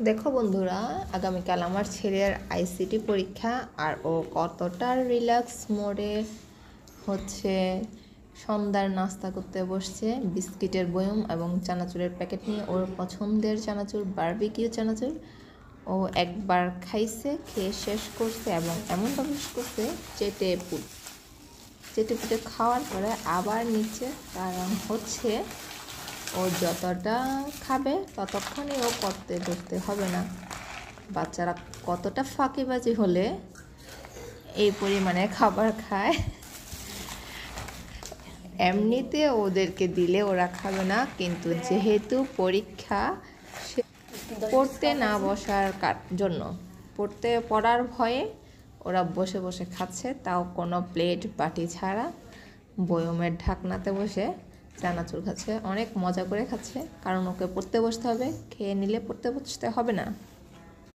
দেখো বন্ধুরা, আগামীকাল আমার ছেলের আইসিটি পরীক্ষা। আর ও কতটা রিল্যাক্স মোডে হচ্ছে সন্ধ্যার নাস্তা করতে বসছে। বিস্কিটের বয়ম এবং চানাচুরের প্যাকেট নিয়ে, ওর পছন্দের চানাচুর, বারবিকিউ চানাচুর। ও একবার খাইছে, খেয়ে শেষ করছে এবং এমনভাবে শেষ করছে চেটে পুটে খাওয়ার পরে আবার নিচ্ছে। কারণ হচ্ছে ও যতটা খাবে ততক্ষণই ও করতে বসতে হবে না। বাচ্চারা কতটা ফাঁকিবাজি হলে এই পরিমাণে খাবার খায়। এমনিতে ওদেরকে দিলে ওরা খাবে না, কিন্তু যেহেতু পরীক্ষা, পড়তে না বসার জন্য, পড়ার ভয়ে ওরা বসে বসে খাচ্ছে, তাও কোনো প্লেট বাটি ছাড়া বয়মের ঢাকনাতে বসে চানাচুর খাচ্ছে। অনেক মজা করে খাচ্ছে, কারণ ওকে পড়তে বসতে হবে, খেয়ে নিলে পড়তে বসতে হবে না।